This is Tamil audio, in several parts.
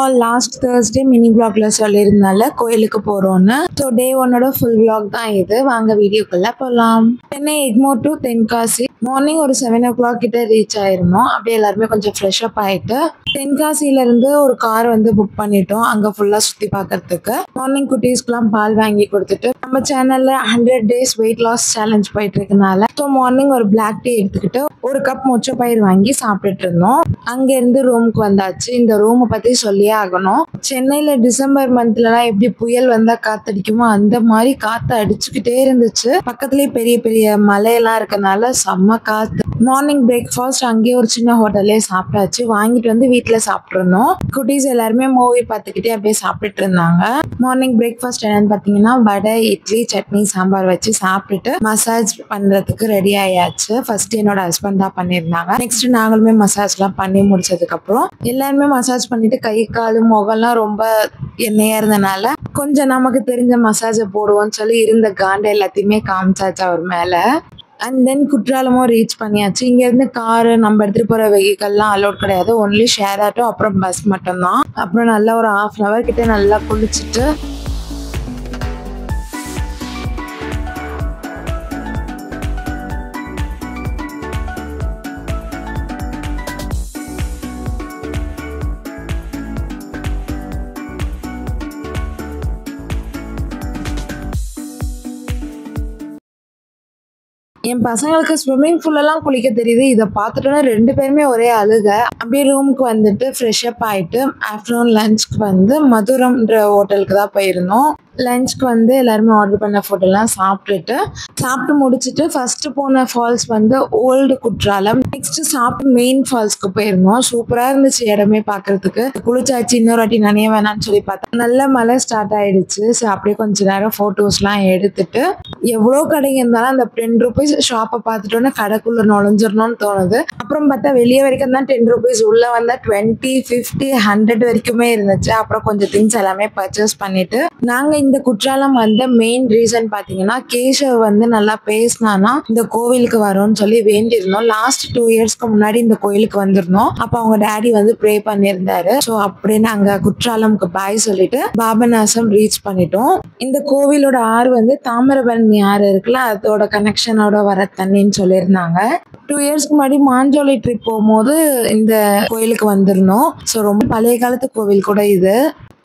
all, last Thursday mini vlogல சொல்லிருந்தனால கோயிலுக்கு போறோம்னு. So day 1ஓட full vlog தான் இது. வாங்க வீடியோக்குள்ள போலாம். சென்னை எக்மோர் டு தென்காசி மார்னிங் ஒரு 7 o'clock கிட்ட ரீச் ஆயிருந்தோம். அப்படியே எல்லாருமே கொஞ்சம் ஃப்ரெஷ் அப் ஆயிட்டு தென்காசியில இருந்து ஒரு கார் வந்து புக் பண்ணிட்டோம் அங்க ஃபுல்லா சுத்தி பார்க்கிறதுக்கு. மார்னிங் குட்டீஸ்க்குலாம் பால் வாங்கி கொடுத்துட்டு நம்ம சேனல்ல 100 days weight loss challenge போயிட்டு இருக்கனால ஸோ மார்னிங் ஒரு பிளாக் டீ எடுத்துக்கிட்டு ஒரு கப் மொச்சை பயிர் வாங்கி சாப்பிட்டுட்டு இருந்தோம். அங்க இருந்து ரூமுக்கு வந்தாச்சு. இந்த ரூமை பத்தி சொல்லியே ஆகணும். சென்னையில டிசம்பர் மந்த்லலாம் எப்படி புயல் வந்தா காத்தடிக்குமோ அந்த மாதிரி காத்து அடிச்சுக்கிட்டே இருந்துச்சு. பக்கத்துலயே பெரிய பெரிய மலையெல்லாம் இருக்கனால செம்ம காத்து. மார்னிங் பிரேக்ஃபாஸ்ட் அங்கேயே ஒரு சின்ன ஹோட்டல்லே சாப்பிட்டாச்சு. வாங்கிட்டு வந்து வீட்டுல சாப்பிட்டுருந்தோம். குட்டீஸ் எல்லாருமே மூவி பார்த்துக்கிட்டே அப்படியே சாப்பிட்டுட்டு இருந்தாங்க. மார்னிங் பிரேக்ஃபாஸ்ட் என்னன்னு பாத்தீங்கன்னா வடை, இட்லி, சட்னி, சாம்பார் வச்சு சாப்பிட்டுட்டு மசாஜ் பண்றதுக்கு ரெடி ஆயாச்சு. ஃபர்ஸ்ட் என்னோட ஹஸ்பண்ட் தான் பண்ணியிருந்தாங்க. நெக்ஸ்ட் நாங்களுமே மசாஜ் எல்லாம் பண்ணி முடிச்சதுக்கு அப்புறம் எல்லாருமே மசாஜ் பண்ணிட்டு கை காலு முகம்லாம் ரொம்ப எண்ணெயா இருந்தனால கொஞ்சம் நமக்கு தெரிஞ்ச மசாஜை போடுவோம்னு சொல்லி இருந்த காண்டை எல்லாத்தையுமே காமிச்சாச்சு அவர் மேல. அண்ட் தென் குற்றாலமும் ரீச் பண்ணியாச்சு. இங்கேருந்து காரு நம்ம எடுத்துகிட்டு போகிற வெஹிக்கல்லாம் அலோட் கிடையாது. ஒன்லி ஷேர் ஆட்டோ அப்புறம் பஸ் மட்டும்தான். அப்புறம் நல்லா ஒரு 1/2 hour கிட்ட நல்லா குளிச்சுட்டு என் பசங்களுக்கு ஸ்விம்மிங் பூலெல்லாம் குளிக்க தெரியுது. இதை பார்த்துட்டோன்னா 2 பேருமே ஒரே அழுக. அப்படியே ரூமுக்கு வந்துட்டு ஃப்ரெஷ் அப் ஆகிட்டு ஆஃப்டர்நூன் லஞ்சுக்கு வந்து மதுரம்ன்ற ஹோட்டலுக்கு தான் போயிருந்தோம். லஞ்சுக்கு வந்து எல்லாருமே ஆர்டர் பண்ண ஃபுட்டெல்லாம் சாப்பிட்டு முடிச்சுட்டு ஃபர்ஸ்ட் போன ஃபால்ஸ் வந்து ஓல்டு குற்றாலம். நெக்ஸ்ட் சாப்பிட்டு மெயின் ஃபால்ஸ்க்கு போயிருந்தோம். சூப்பரா இருந்துச்சு இடமே பார்க்கறதுக்கு. குளிச்சாச்சு. இன்னொரு வாட்டி நனைய வேணாம்னு சொல்லி பார்த்தா நல்ல மழை ஸ்டார்ட் ஆயிடுச்சு. ஸோ அப்படியே கொஞ்ச நேரம் ஃபோட்டோஸ்லாம் எடுத்துட்டு எவ்வளோ கடைங்க இருந்தாலும் அந்த 10 rupees ஷாப்பை பார்த்துட்டோன்னா கடைக்குள்ள நுழைஞ்சிடணும்னு தோணுது. அப்புறம் பார்த்தா வெளியே வரைக்கும் தான் 10 rupees, உள்ள வந்தா 20, 50, 100 வரைக்குமே இருந்துச்சு. அப்புறம் கொஞ்சம் திங்ஸ் எல்லாமே பர்ச்சேஸ் பண்ணிட்டு நாங்க இந்த குற்றாலம் வந்த மெயின் ரீசன் பாத்தீங்கன்னா கேஷவ் வந்து நல்லா பேசினானா இந்த கோவிலுக்கு வரோம்னு சொல்லி வேண்டியிருந்தோம். லாஸ்ட் 2 yearsக்கு முன்னாடி இந்த கோயிலுக்கு வந்திருந்தோம். அப்ப அவங்க டாடி வந்து ப்ரே பண்ணியிருந்தாரு. ஸோ அப்படியே நாங்க குற்றாலம்க்கு பாய் சொல்லிட்டு பாபநாசம் ரீச் பண்ணிட்டோம். இந்த கோவிலோட ஆறு வந்து தாமிரபரணி ஆறு இருக்குல்ல, அதோட கனெக்ஷனோட வர தண்ணின்னு சொல்லியிருந்தாங்க. 2 yearsக்கு முன்னாடி மாஞ்சோலை ட்ரிப் போகும்போது இந்த கோயிலுக்கு வந்திருந்தோம். ஸோ ரொம்ப பழைய காலத்து கோவில் கூட இது.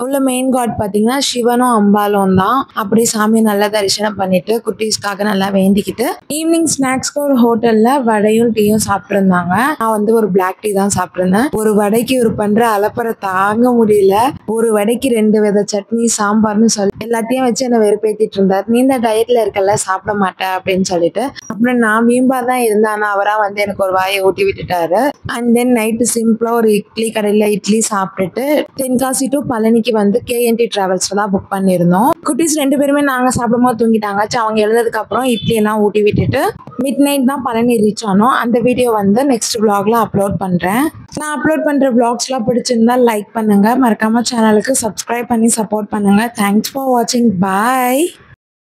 உள்ள மெயின் காட் பார்த்தீங்கன்னா சிவனும் அம்பாலும் தான். அப்படியே சாமி நல்லா தரிசனம் பண்ணிட்டு குட்டீஸ்க்காக நல்லா வேண்டிக்கிட்டு ஈவினிங் ஸ்நாக்ஸ்க்கு ஒரு ஹோட்டல்ல வடையும் டீயும் சாப்பிட்டுருந்தாங்க. நான் வந்து ஒரு பிளாக் டீ தான் சாப்பிட்டுருந்தேன். ஒரு வடைக்கு ஒரு பண்ற அலப்பறை தாங்க முடியல. ஒரு வடைக்கு 2 வித சட்னி சாம்பார்னு சொல்லி எல்லாத்தையும் வச்சு என்ன வெறுப்பேத்திட்டு இருந்தார். நீ இந்த டயட்ல இருக்கல சாப்பிட மாட்டேன் அப்படின்னு சொல்லிட்டு அப்புறம் நான் வீம்பா தான் இருந்தேன். அவரா வந்து எனக்கு ஒரு வாயை ஊட்டி விட்டுட்டாரு. அண்ட் தென் நைட்டு சிம்பிளா ஒரு இட்லி கடையில இட்லி சாப்பிட்டுட்டு தென்காசி டு பழனி வந்து KNT டிராவல்ஸ் தான் புக் பண்ணியிருந்தோம். குட்டீஸ் 2 பேருமே நாங்க சாப்பிடும்போது தூங்கிட்டாங்க. அவங்க எழுந்ததுக்கு அப்புறம் இட்லி எல்லாம் ஊட்டி விட்டுட்டு மிட் நைட் தான் பழனி ரீச் ஆனோம். அந்த வீடியோ வந்து நெக்ஸ்ட் vlogல அப்லோட் பண்றேன். நான் அப்லோட் பண்ற vlogsலாம் பிடிச்சிருந்தா லைக் பண்ணுங்க. மறக்காம சேனலுக்கு சப்ஸ்கிரைப் பண்ணி சப்போர்ட் பண்ணுங்க. தேங்க்ஸ் ஃபார் வாட்சிங். பாய்.